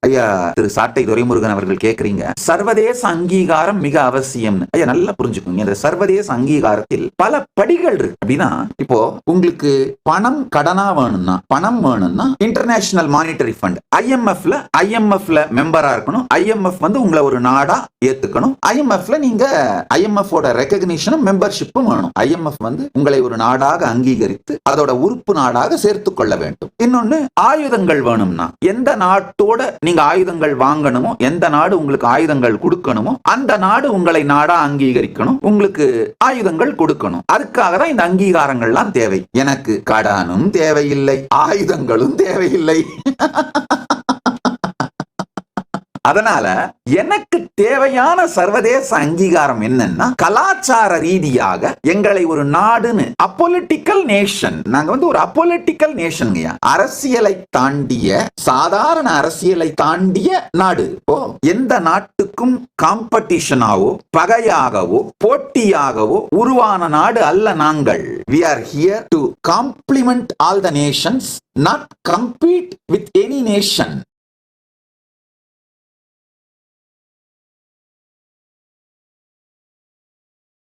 ஐயா திரு சாட்டை துரைமுருகன் அவர்கள் கேக்குறீங்க, சர்வதேச அங்கீகாரம் மிக அவசியம்னு. ஐயா நல்லா புரிஞ்சுக்கோங்க, இந்த சர்வதேச அங்கீகாரத்தில் பல படிகள் இருக்கு. அப்படின்னா இப்போ உங்களுக்கு பணம் கடனா வேணும்னா இன்டர்நேஷனல் மானிட்டரி ஃபண்ட் ஐஎம்எஃப்ல மெம்பரா இருக்கணும். ஐஎம்எஃப் உங்களை ஒரு நாடா ஏத்துக்கணும். ஐஎம்எஃப்ல நீங்க ஐஎம்எஃப் ஓட ரெகக்னிஷனும் மெம்பர்ஷிப்பும் வேணும். ஐஎம்எஃப் உங்களை ஒரு நாடாக அங்கீகரித்து அதோட உறுப்பு நாடாக சேர்த்துக் கொள்ள வேண்டும். இன்னொன்னு, ஆயுதங்கள் வேணும்னா எந்த நாட்டோட நீங்க ஆயுதங்கள் வாங்கணுமோ, எந்த நாடு உங்களுக்கு ஆயுதங்கள் கொடுக்கணுமோ அந்த நாடு உங்களை நாடா அங்கீகரிக்கணும், உங்களுக்கு ஆயுதங்கள் கொடுக்கணும். அதுக்காக தான் இந்த அங்கீகாரங்கள்லாம் தேவை. எனக்கு கடனும் தேவையில்லை, ஆயுதங்களும் தேவையில்லை. அதனால எனக்கு தேவையான சர்வதேச அங்கீகாரம் என்னன்னா, கலாச்சார ரீதியாக எங்களை ஒரு நாடுன்னு, அப்பொலிட்டிக்கல் நேஷன், நாங்க ஒரு அப்பொலிட்டிக்கல் நேஷன், அரசியலை தாண்டிய, சாதாரண அரசியலை தாண்டிய நாடு. எந்த நாட்டுக்கும் காம்படிஷனாவோ பகையாகவோ போட்டியாகவோ உருவான நாடு அல்ல நாங்கள். We are here to complement all the nations, not compete with any nation.